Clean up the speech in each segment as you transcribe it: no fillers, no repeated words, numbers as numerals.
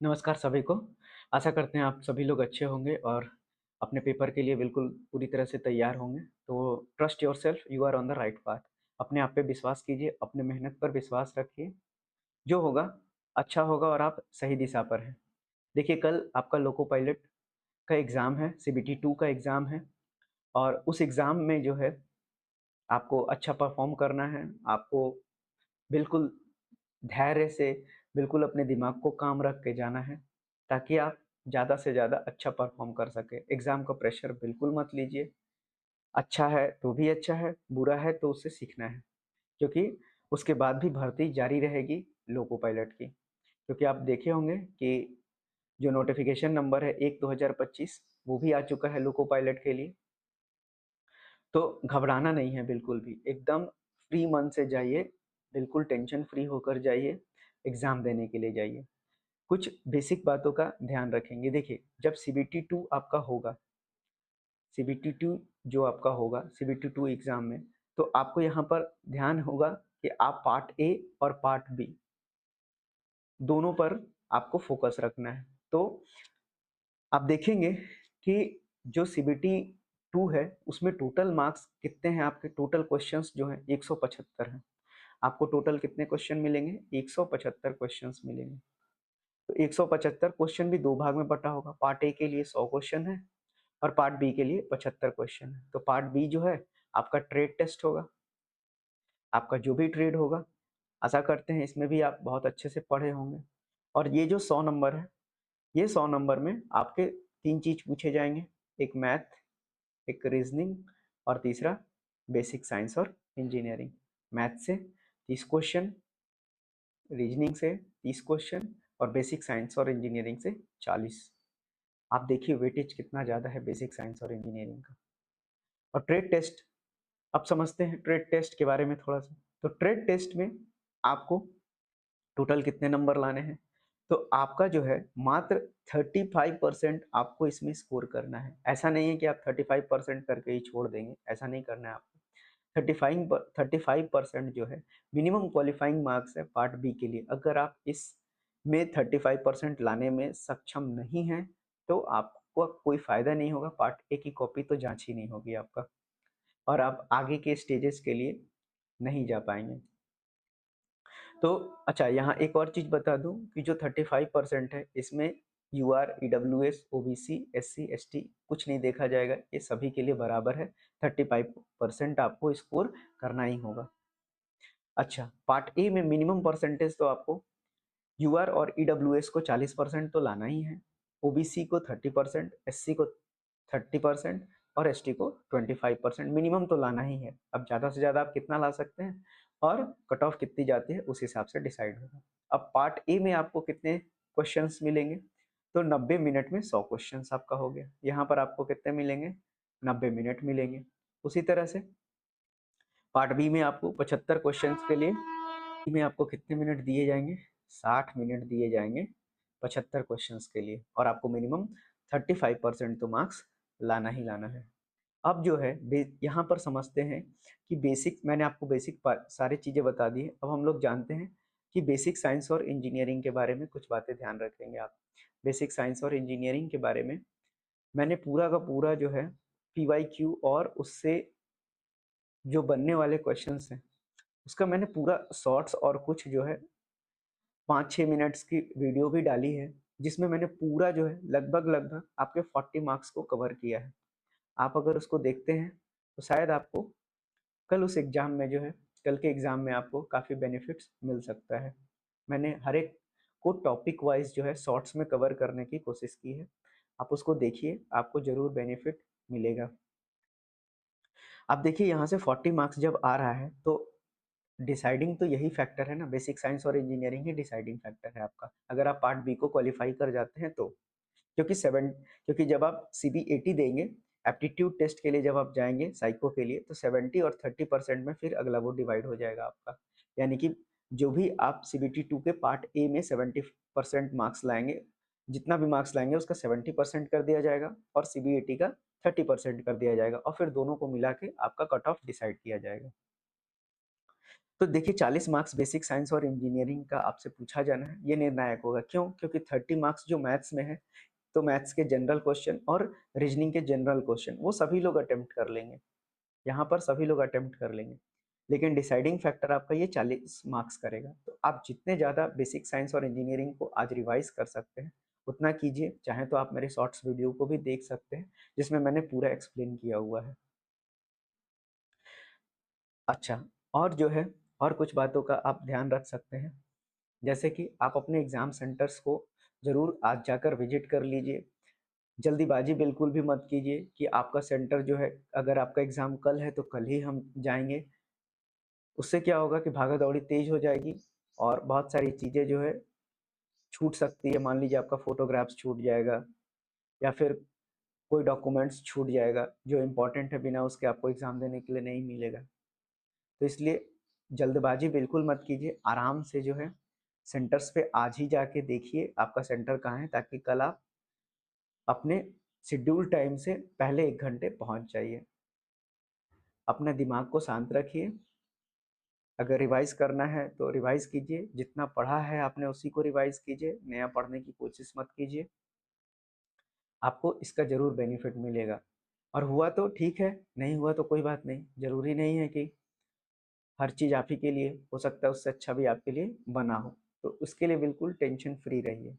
नमस्कार सभी को। आशा करते हैं आप सभी लोग अच्छे होंगे और अपने पेपर के लिए बिल्कुल पूरी तरह से तैयार होंगे। तो trust yourself, you are on the right path. अपने आप पे विश्वास कीजिए, अपने मेहनत पर विश्वास रखिए। जो होगा अच्छा होगा और आप सही दिशा पर हैं। देखिए, कल आपका लोको पायलट का एग्ज़ाम है, सीबीटी 2 का एग्ज़ाम है और उस एग्ज़ाम में जो है आपको अच्छा परफ़ॉर्म करना है। आपको बिल्कुल धैर्य से, बिल्कुल अपने दिमाग को काम रख के जाना है, ताकि आप ज़्यादा से ज़्यादा अच्छा परफ़ॉर्म कर सकें। एग्ज़ाम का प्रेशर बिल्कुल मत लीजिए। अच्छा है तो भी अच्छा है, बुरा है तो उससे सीखना है, क्योंकि उसके बाद भी भर्ती जारी रहेगी लोको पायलट की। क्योंकि आप देखे होंगे कि जो नोटिफ़िकेशन नंबर है 1/2025 वो भी आ चुका है लोको पायलट के लिए। तो घबराना नहीं है बिल्कुल भी, एकदम फ्री मन से जाइए, बिल्कुल टेंशन फ्री होकर जाइए, एग्ज़ाम देने के लिए जाइए। कुछ बेसिक बातों का ध्यान रखेंगे। देखिए, जब सीबीटी 2 आपका होगा, सीबीटी 2 जो आपका होगा, सीबीटी 2 एग्ज़ाम में, तो आपको यहाँ पर ध्यान होगा कि आप पार्ट ए और पार्ट बी दोनों पर आपको फ़ोकस रखना है। तो आप देखेंगे कि जो सीबीटी 2 है, उसमें टोटल मार्क्स कितने हैं आपके, टोटल क्वेश्चंस जो हैं 175 हैं। आपको टोटल कितने क्वेश्चन मिलेंगे? 175 क्वेश्चंस मिलेंगे। तो 175 क्वेश्चन भी 2 भाग में बँटा होगा। पार्ट ए के लिए 100 क्वेश्चन है और पार्ट बी के लिए 75 क्वेश्चन है। तो पार्ट बी जो है आपका ट्रेड टेस्ट होगा। आपका जो भी ट्रेड होगा, आशा करते हैं इसमें भी आप बहुत अच्छे से पढ़े होंगे। और ये जो 100 नंबर है, ये 100 नंबर में आपके 3 चीज़ पूछे जाएँगे, एक मैथ, एक रीज़निंग और तीसरा बेसिक साइंस और इंजीनियरिंग। मैथ से 30 क्वेश्चन, रीज़निंग से 30 क्वेश्चन और बेसिक साइंस और इंजीनियरिंग से 40। आप देखिए वेटेज कितना ज़्यादा है बेसिक साइंस और इंजीनियरिंग का। और ट्रेड टेस्ट, अब समझते हैं ट्रेड टेस्ट के बारे में थोड़ा सा। तो ट्रेड टेस्ट में आपको टोटल कितने नंबर लाने हैं? तो आपका जो है मात्र 35% आपको इसमें स्कोर करना है। ऐसा नहीं है कि आप 35% करके ही छोड़ देंगे, ऐसा नहीं करना है आपको। 35% जो है मिनिमम क्वालिफाइंग मार्क्स है पार्ट बी के लिए। अगर आप इसमें 35% लाने में सक्षम नहीं हैं, तो आपको कोई फ़ायदा नहीं होगा, पार्ट ए की कॉपी तो जाँची नहीं होगी आपका और आप आगे के स्टेजेस के लिए नहीं जा पाएँगे। तो अच्छा, यहाँ एक और चीज़ बता दूँ कि जो 35% है, इसमें UR, EWS, OBC, SC, ST कुछ नहीं देखा जाएगा, ये सभी के लिए बराबर है। 35% आपको स्कोर करना ही होगा। अच्छा, पार्ट ए में मिनिमम परसेंटेज तो आपको यूआर और ईडब्ल्यूएस को 40% तो लाना ही है, ओबीसी को 30%, एससी को 30% और एसटी को 25% मिनिमम तो लाना ही है। अब ज़्यादा से ज़्यादा आप कितना ला सकते हैं और कट ऑफ कितनी जाती है उस हिसाब से डिसाइड होगा। अब पार्ट ए में आपको कितने क्वेश्चंस मिलेंगे? तो 90 मिनट में 100 क्वेश्चंस आपका हो गया। यहाँ पर आपको कितने मिलेंगे? 90 मिनट मिलेंगे। उसी तरह से पार्ट बी में आपको 75 क्वेश्चंस के लिए में आपको कितने मिनट दिए जाएंगे? 60 मिनट दिए जाएंगे 75 क्वेश्चंस के लिए और आपको मिनिमम 35% तो मार्क्स लाना ही लाना है। अब जो है यहाँ पर समझते हैं कि बेसिक, मैंने आपको बेसिक सारी चीज़ें बता दी है। अब हम लोग जानते हैं कि बेसिक साइंस और इंजीनियरिंग के बारे में कुछ बातें ध्यान रखेंगे आप। बेसिक साइंस और इंजीनियरिंग के बारे में मैंने पूरा का पूरा जो है पीवाईक्यू और उससे जो बनने वाले क्वेश्चंस हैं उसका मैंने पूरा शॉर्ट्स और कुछ जो है 5-6 मिनट्स की वीडियो भी डाली है, जिसमें मैंने पूरा जो है लगभग लगभग आपके 40 मार्क्स को कवर किया है। आप अगर उसको देखते हैं तो शायद आपको कल उस एग्ज़ाम में जो है, कल के एग्ज़ाम में आपको काफ़ी बेनिफिट्स मिल सकता है। मैंने हर एक को टॉपिक वाइज़ जो है शॉर्ट्स में कवर करने की कोशिश की है। आप उसको देखिए, आपको ज़रूर बेनिफिट मिलेगा। अब देखिए यहाँ से 40 मार्क्स जब आ रहा है तो डिसाइडिंग तो यही फैक्टर है ना, बेसिक साइंस और इंजीनियरिंग ही डिसाइडिंग फैक्टर है आपका, अगर आप पार्ट बी को क्वालिफाई कर जाते हैं तो। क्योंकि सेवन क्योंकि जब आप सीबीएटी देंगे, एप्टीट्यूड टेस्ट के लिए जब आप जाएंगे साइको के लिए, तो 70 और 30% में फिर अगला वो डिवाइड हो जाएगा आपका। यानी कि जो भी आप सीबीटी 2 के पार्ट ए में 70% मार्क्स लाएंगे, जितना भी मार्क्स लाएंगे उसका 70% कर दिया जाएगा और सीबीएटी का 30% कर दिया जाएगा और फिर दोनों को मिला के आपका कट ऑफ डिसाइड किया जाएगा। तो देखिए 40 मार्क्स बेसिक साइंस और इंजीनियरिंग का आपसे पूछा जाना है, ये निर्णायक होगा। क्यों? क्योंकि 30 मार्क्स जो मैथ्स में है, तो मैथ्स के जनरल क्वेश्चन और रीजनिंग के जनरल क्वेश्चन वो सभी लोग अटेम्प्ट कर लेंगे। यहाँ पर सभी लोग अटेम्प्ट कर लेंगे। लेकिन डिसाइडिंग फैक्टर आपका ये 40 मार्क्स करेगा। तो आप जितने ज़्यादा बेसिक साइंस और इंजीनियरिंग को आज रिवाइज कर सकते हैं, उतना कीजिए। चाहे तो आप मेरे शॉर्ट्स वीडियो को भी देख सकते हैं, जिसमें मैंने पूरा एक्सप्लेन किया हुआ है। अच्छा, और जो है और कुछ बातों का आप ध्यान रख सकते हैं, जैसे कि आप अपने एग्ज़ाम सेंटर्स को ज़रूर आज जाकर विज़िट कर लीजिए। जल्दीबाज़ी बिल्कुल भी मत कीजिए कि आपका सेंटर जो है, अगर आपका एग्ज़ाम कल है तो कल ही हम जाएँगे। उससे क्या होगा कि भागा-दौड़ी तेज़ हो जाएगी और बहुत सारी चीज़ें जो है छूट सकती है। मान लीजिए आपका फ़ोटोग्राफ्स छूट जाएगा या फिर कोई डॉक्यूमेंट्स छूट जाएगा जो इम्पोर्टेंट है, बिना उसके आपको एग्ज़ाम देने के लिए नहीं मिलेगा। तो इसलिए जल्दबाज़ी बिल्कुल मत कीजिए, आराम से जो है सेंटर्स पे आज ही जाके देखिए आपका सेंटर कहाँ है, ताकि कल आप अपने शेड्यूल टाइम से पहले 1 घंटे पहुँच जाइए। अपने दिमाग को शांत रखिए। अगर रिवाइज़ करना है तो रिवाइज़ कीजिए, जितना पढ़ा है आपने उसी को रिवाइज़ कीजिए, नया पढ़ने की कोशिश मत कीजिए। आपको इसका ज़रूर बेनिफिट मिलेगा। और हुआ तो ठीक है, नहीं हुआ तो कोई बात नहीं। ज़रूरी नहीं है कि हर चीज़ आप ही के लिए, हो सकता है उससे अच्छा भी आपके लिए बना हो। तो उसके लिए बिल्कुल टेंशन फ्री रहिए,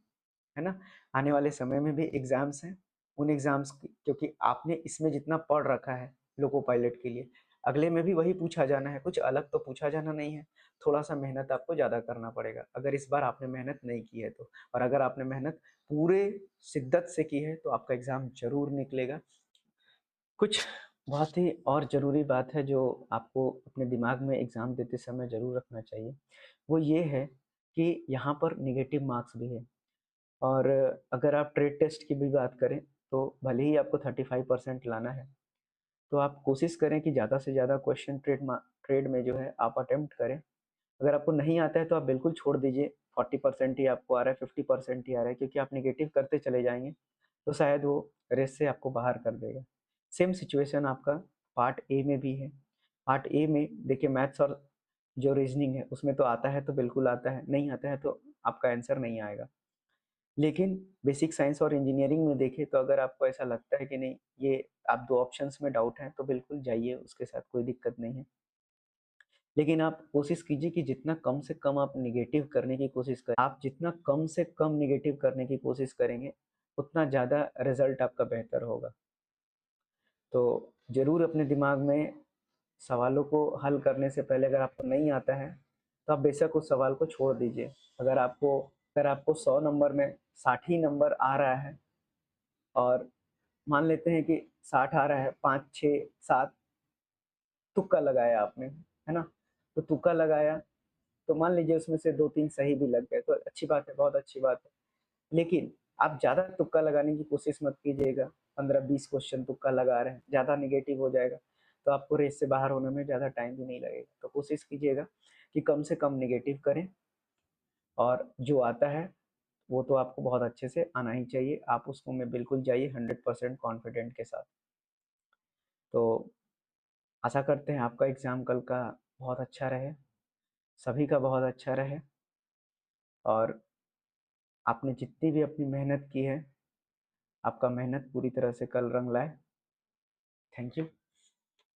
है ना? आने वाले समय में भी एग्ज़ाम्स हैं, उन एग्ज़ाम्स की, क्योंकि आपने इसमें जितना पढ़ रखा है लोको पायलट के लिए, अगले में भी वही पूछा जाना है, कुछ अलग तो पूछा जाना नहीं है। थोड़ा-सा मेहनत आपको ज़्यादा करना पड़ेगा, अगर इस बार आपने मेहनत नहीं की है तो। और अगर आपने मेहनत पूरे शिद्दत से की है, तो आपका एग्ज़ाम ज़रूर निकलेगा। कुछ बहुत ही और ज़रूरी बात है जो आपको अपने दिमाग में एग्ज़ाम देते समय ज़रूर रखना चाहिए, वो ये है कि यहाँ पर नेगेटिव मार्क्स भी है। और अगर आप ट्रेड टेस्ट की भी बात करें, तो भले ही आपको 35% लाना है, तो आप कोशिश करें कि ज़्यादा से ज़्यादा क्वेश्चन ट्रेड में जो है आप अटेम्प्ट करें। अगर आपको नहीं आता है तो आप बिल्कुल छोड़ दीजिए, 40% ही आपको आ रहा है, 50% ही आ रहा है, क्योंकि आप नेगेटिव करते चले जाएँगे, तो शायद वो रेस से आपको बाहर कर देगा। सेम सिचुएशन आपका पार्ट ए में भी है। पार्ट ए में देखिए मैथ्स और जो रीज़निंग है उसमें तो आता है तो बिल्कुल आता है, नहीं आता है तो आपका आंसर नहीं आएगा। लेकिन बेसिक साइंस और इंजीनियरिंग में देखें तो अगर आपको ऐसा लगता है कि नहीं, ये आप 2 ऑप्शंस में डाउट है, तो बिल्कुल जाइए, उसके साथ कोई दिक्कत नहीं है। लेकिन आप कोशिश कीजिए कि जितना कम से कम आप नेगेटिव करने की कोशिश करें। आप जितना कम से कम नेगेटिव करने की कोशिश करेंगे, उतना ज़्यादा रिज़ल्ट आपका बेहतर होगा। तो ज़रूर अपने दिमाग में सवालों को हल करने से पहले, अगर आपको नहीं आता है, तो आप बेशक उस सवाल को छोड़ दीजिए। अगर आपको 100 नंबर में 60 ही नंबर आ रहा है, और मान लेते हैं कि 60 आ रहा है, 5, 6, 7 तुक्का लगाया आपने, है ना? तो तुक्का लगाया, तो मान लीजिए उसमें से 2-3 सही भी लग गए, तो अच्छी बात है, बहुत अच्छी बात है। लेकिन आप ज़्यादा तुक्का लगाने की कोशिश मत कीजिएगा। 15-20 क्वेश्चन तुक्का लगा रहे हैं, ज़्यादा नेगेटिव हो जाएगा, तो आपको रेस से बाहर होने में ज़्यादा टाइम भी नहीं लगेगा। तो कोशिश कीजिएगा कि कम से कम नेगेटिव करें, और जो आता है वो तो आपको बहुत अच्छे से आना ही चाहिए। आप उसको में बिल्कुल जाइए 100% कॉन्फिडेंट के साथ। तो आशा करते हैं आपका एग्ज़ाम कल का बहुत अच्छा रहे, सभी का बहुत अच्छा रहे, और आपने जितनी भी अपनी मेहनत की है, आपका मेहनत पूरी तरह से कल रंग लाए। Thank you.